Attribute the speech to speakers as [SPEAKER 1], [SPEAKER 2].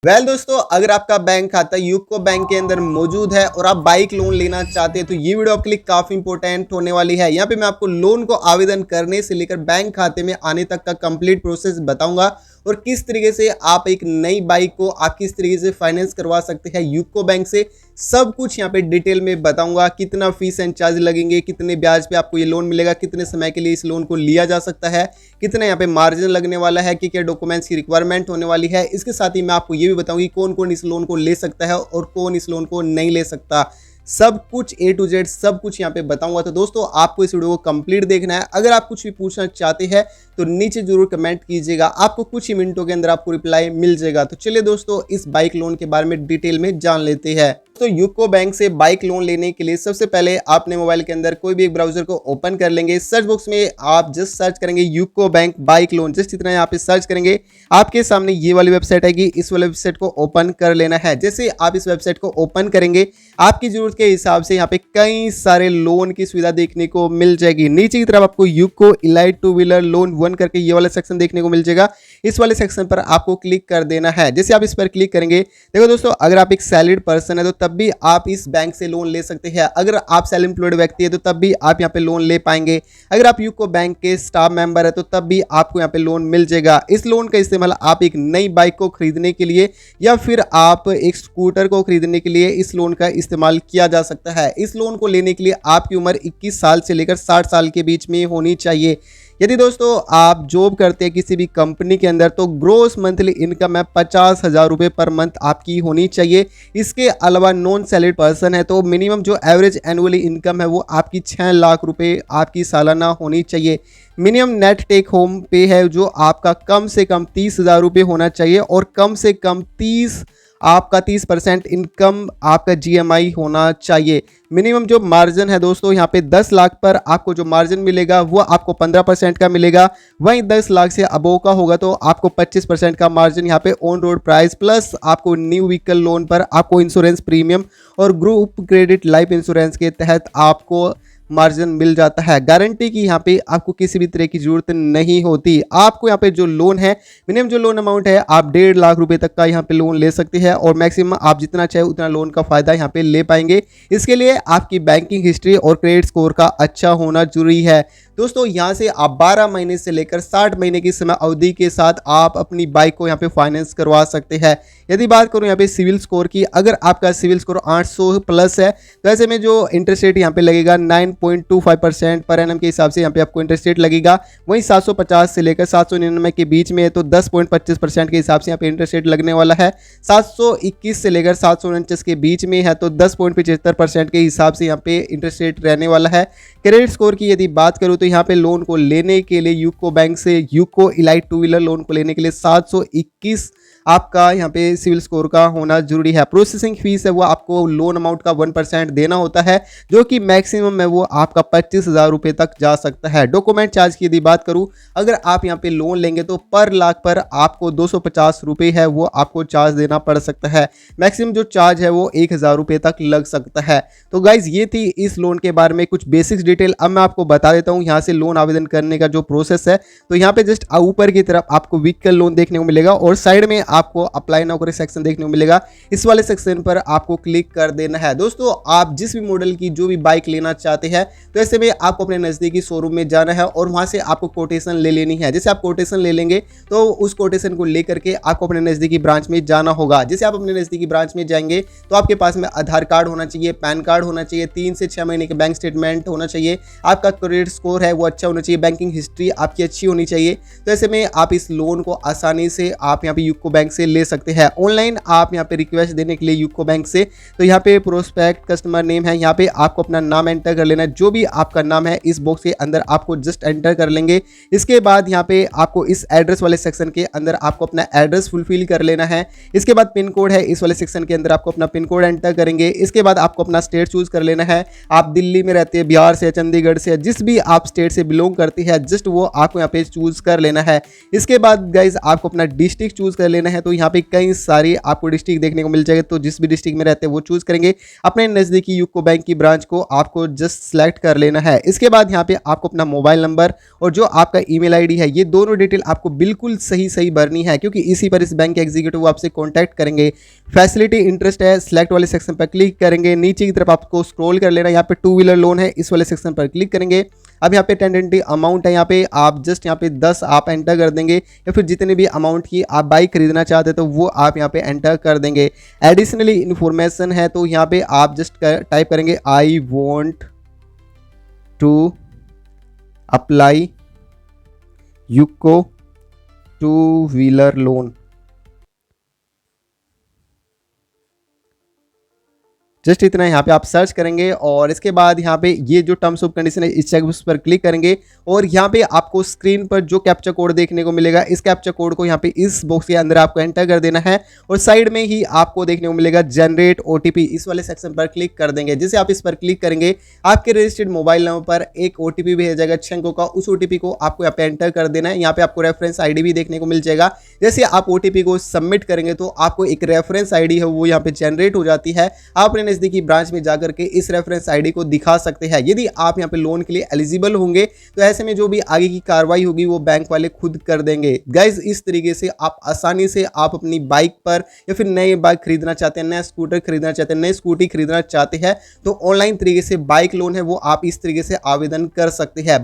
[SPEAKER 1] दोस्तों, अगर आपका बैंक खाता यूको बैंक के अंदर मौजूद है और आप बाइक लोन लेना चाहते हैं तो ये वीडियो आपके लिए काफी इंपॉर्टेंट होने वाली है। यहाँ पे मैं आपको लोन को आवेदन करने से लेकर बैंक खाते में आने तक का कंप्लीट प्रोसेस बताऊंगा और किस तरीके से आप एक नई बाइक को आप किस तरीके से फाइनेंस करवा सकते हैं यूको बैंक से। सब कुछ यहाँ पे डिटेल में बताऊंगा। कितना फीस एंड चार्ज लगेंगे, कितने ब्याज पे आपको ये लोन मिलेगा, कितने समय के लिए इस लोन को लिया जा सकता है, कितना यहाँ पे मार्जिन लगने वाला है, कि क्या डॉक्यूमेंट्स की रिक्वायरमेंट होने वाली है। इसके साथ ही मैं आपको ये भी बताऊंगी कौन कौन इस लोन को ले सकता है और कौन इस लोन को नहीं ले सकता। सब कुछ A to Z सब कुछ यहाँ पे बताऊंगा। तो दोस्तों, आपको इस वीडियो को कंप्लीट देखना है। अगर आप कुछ भी पूछना चाहते हैं तो नीचे जरूर कमेंट कीजिएगा, आपको कुछ ही मिनटों के अंदर आपको रिप्लाई मिल जाएगा। तो चलिए दोस्तों, इस बाइक लोन के बारे में डिटेल में जान लेते हैं। तो यूको बैंक से बाइक लोन लेने के लिए सबसे पहले आपने मोबाइल के अंदर कोई भी एक ब्राउजर को ओपन कर लेंगे। सर्च बॉक्स में आप जस्ट सर्च करेंगे UCO bank bike loan, just इतना यहाँ पे सर्च करेंगे। आपके सामने ये वाली वेबसाइट आएगी, इस वाली वेबसाइट को ओपन कर लेना है। जैसे आप इस वेबसाइट को ओपन करेंगे, आपकी जरूरत के हिसाब से यहाँ पे कई सारे लोन की सुविधा देखने को मिल जाएगी। नीचे की तरफ आपको UCO elite two wheeler loan 1 करके ये वाला सेक्शन देखने को मिल जाएगा। इस वाले सेक्शन पर आपको क्लिक कर देना है। जैसे आप इस पर क्लिक करेंगे, देखो दोस्तों, अगर आप एक सैलरीड पर्सन है तो तब भी आप इस बैंक से लोन ले सकते हैं। अगर आप सेल्फ एम्प्लॉयड व्यक्ति है तो तब भी आप यहाँ पे लोन ले पाएंगे। अगर आप यूको बैंक के स्टाफ मेंबर है तो तब भी आपको यहाँ पे लोन मिल जाएगा। इस लोन का इस्तेमाल आप एक नई बाइक को खरीदने के लिए या फिर आप एक स्कूटर को खरीदने के लिए इस लोन का इस्तेमाल किया जा सकता है। इस लोन को लेने के लिए आपकी उम्र 21 साल से लेकर 60 साल के बीच में होनी चाहिए। यदि दोस्तों आप जॉब करते हैं किसी भी कंपनी के अंदर तो ग्रोस मंथली इनकम है 50,000 रुपये पर मंथ आपकी होनी चाहिए। इसके अलावा नॉन सैलरीड पर्सन है तो मिनिमम जो एवरेज एनुअली इनकम है वो आपकी 6 लाख रुपए आपकी सालाना होनी चाहिए। मिनिमम नेट टेक होम पे है जो आपका कम से कम 30,000 रुपये होना चाहिए और कम से कम 30% इनकम आपका GMI होना चाहिए। मिनिमम जो मार्जिन है दोस्तों यहाँ पे 10 लाख पर आपको जो मार्जिन मिलेगा वो आपको 15% का मिलेगा। वहीं 10 लाख से अबोव का होगा तो आपको 25% का मार्जिन यहाँ पे ऑन रोड प्राइस प्लस आपको न्यू व्हीकल लोन पर आपको इंश्योरेंस प्रीमियम और ग्रुप क्रेडिट लाइफ इंश्योरेंस के तहत आपको मार्जिन मिल जाता है। गारंटी की यहाँ पे आपको किसी भी तरह की जरूरत नहीं होती। आपको यहाँ पे जो लोन है, मिनिमम जो लोन अमाउंट है आप 1.5 लाख रुपए तक का यहाँ पे लोन ले सकते हैं और मैक्सिमम आप जितना चाहे उतना लोन का फायदा यहाँ पे ले पाएंगे। इसके लिए आपकी बैंकिंग हिस्ट्री और क्रेडिट स्कोर का अच्छा होना जरूरी है। दोस्तों, यहाँ से आप 12 महीने से लेकर 60 महीने की समय अवधि के साथ आप अपनी बाइक को यहाँ पे फाइनेंस करवा सकते हैं। यदि बात करूँ यहाँ पे सिविल स्कोर की, अगर आपका सिविल स्कोर 800 प्लस है तो ऐसे में जो इंटरेस्ट रेट यहाँ पे लगेगा 9.25% पर एनम के हिसाब से यहाँ पे आपको इंटरेस्ट रेट लगेगा। वहीं 750 से लेकर 799 के बीच में है तो 10.25% के हिसाब से यहाँ पे इंटरेस्ट रेट लगने वाला है। 721 से लेकर 749 के बीच में है तो 10.75% के हिसाब से यहाँ पे इंटरेस्ट रेट रहने वाला है। क्रेडिट स्कोर की यदि बात करूँ तो यहाँ पे लोन को लेने के लिए यूको बैंक से UCO elite two wheeler loan को लेने के लिए 721 आपका यहाँ पे सिविल स्कोर का होना जरूरी है। प्रोसेसिंग फीस है वो आपको लोन अमाउंट का 1% देना होता है जो कि मैक्सिमम है वो आपका 25,000 रुपये तक जा सकता है। डॉक्यूमेंट चार्ज की यदि बात करूँ, अगर आप यहाँ पे लोन लेंगे तो पर लाख पर आपको 250 रुपये है वो आपको चार्ज देना पड़ सकता है। मैक्सिमम जो चार्ज है वो 1,000 रुपये तक लग सकता है। तो गाइज ये थी इस लोन के बारे में कुछ बेसिक्स डिटेल। अब मैं आपको बता देता हूँ यहाँ से लोन आवेदन करने का जो प्रोसेस है। तो यहाँ पे जस्ट ऊपर की तरफ आपको व्हीकल लोन देखने को मिलेगा और साइड में आपको अप्लाई नाउ करे सेक्शन देखने को मिलेगा। इस वाले सेक्शन पर आपको क्लिक कर देना है। दोस्तों, आप जिस भी मॉडल की जो भी बाइक लेना चाहते हैं तो ऐसे में आपको अपने नजदीकी शोरूम में जाना है और वहां से आपको कोटेशन ले लेनी है। जैसे आप कोटेशन ले लेंगे तो उस कोटेशन को लेकर के आपको अपने नजदीकी ब्रांच में जाना होगा। जैसे आप अपने नजदीकी ब्रांच में जाएंगे तो आपके पास में आधार कार्ड होना चाहिए, पैन कार्ड होना चाहिए, 3 से 6 महीने के बैंक स्टेटमेंट होना चाहिए, आपका क्रेडिट स्कोर है वो अच्छा होना चाहिए, बैंकिंग हिस्ट्री आपकी अच्छी होनी चाहिए। तो ऐसे में आप इस लोन को आसानी से आप यहाँ पे यूको बैंक से ले सकते हैं। ऑनलाइन आप यहाँ पे रिक्वेस्ट देने के लिए यूको बैंक से तो यहाँ पे प्रोस्पेक्ट कस्टमर नेम है, यहाँ पे आपको अपना नाम एंटर कर लेना है। जो भी आपका नाम है इस बॉक्स के अंदर आपको जस्ट एंटर कर लेंगे। इसके बाद यहाँ पे आपको इस एड्रेस वाले सेक्शन के अंदर आपको अपना एड्रेस फुलफिल कर लेना है। इसके बाद पिन कोड है, इस वाले सेक्शन के अंदर आपको अपना पिन कोड एंटर करेंगे। इसके बाद आपको अपना स्टेट चूज कर लेना है। आप दिल्ली में रहते हैं, बिहार से, चंडीगढ़ से, जिस भी आप स्टेट से बिलोंग करती है जस्ट वो आपको यहाँ पे चूज कर लेना है। इसके बाद गाइज आपको अपना डिस्ट्रिक्ट चूज कर लेना है। तो यहाँ पे कई सारी आपको डिस्ट्रिक्ट देखने को मिल जाएगा, तो जिस भी डिस्ट्रिक्ट में रहते हैं वो चूज करेंगे। अपने नजदीकी यूको बैंक की ब्रांच को आपको जस्ट सेलेक्ट कर लेना है। इसके बाद यहाँ पे आपको अपना मोबाइल नंबर और जो आपका ईमेल आईडी है ये दोनों डिटेल आपको बिल्कुल सही भरनी है, क्योंकि इसी पर इस बैंक के एग्जीक्यूटिव आपसे कॉन्टैक्ट करेंगे। फैसिलिटी इंटरेस्ट है, सिलेक्ट वाले सेक्शन पर क्लिक करेंगे, नीचे की तरफ आपको स्क्रॉल कर लेना, यहाँ पे 2 व्हीलर लोन है, इस वाले सेक्शन पर क्लिक करेंगे। अब यहाँ पे टेंडेंटली अमाउंट है, यहाँ पे आप जस्ट यहाँ पे 10 आप एंटर कर देंगे, या फिर जितने भी अमाउंट की आप बाइक खरीदना चाहते हैं तो वो आप यहाँ पे एंटर कर देंगे। एडिशनली इन्फॉर्मेशन है, तो यहाँ पे आप जस्ट टाइप करेंगे I want to apply UCO 2 wheeler loan. Just इतना यहाँ पे आप सर्च करेंगे और इसके बाद यहाँ पे ये जो टर्म्स ऑफ कंडीशन है इस चेक बॉक्स पर क्लिक करेंगे और यहाँ पे आपको स्क्रीन पर जो कैप्चा कोड देखने को मिलेगा इस कैप्चा कोड को यहाँ पे इस बॉक्स के अंदर आपको एंटर कर देना है और साइड में ही आपको देखने को मिलेगा जनरेट ओटीपी, इस वाले सेक्शन पर क्लिक कर देंगे। जैसे आप इस पर क्लिक करेंगे आपके रजिस्टर्ड मोबाइल नंबर पर एक ओटीपी भेजा जाएगा 6 अंकों का, उस ओटीपी को आपको यहाँ पे एंटर कर देना है। यहाँ पे आपको रेफरेंस आईडी भी देखने को मिल जाएगा। जैसे आप ओटीपी को सबमिट करेंगे तो आपको एक रेफरेंस आईडी है वो यहाँ पे जनरेट हो जाती है। आप अपने नजदीकी ब्रांच में जाकर के इस रेफरेंस आईडी को दिखा सकते हैं। यदि आप यहाँ पे लोन के लिए एलिजिबल होंगे तो ऐसे में जो भी आगे की कार्रवाई होगी वो बैंक वाले खुद कर देंगे। गाइज इस तरीके से आप आसानी से आप अपनी बाइक पर या फिर नई बाइक खरीदना चाहते हैं, नया स्कूटर खरीदना चाहते हैं, नई स्कूटी खरीदना चाहते हैं तो ऑनलाइन तरीके से बाइक लोन है वो आप इस तरीके से आवेदन कर सकते हैं।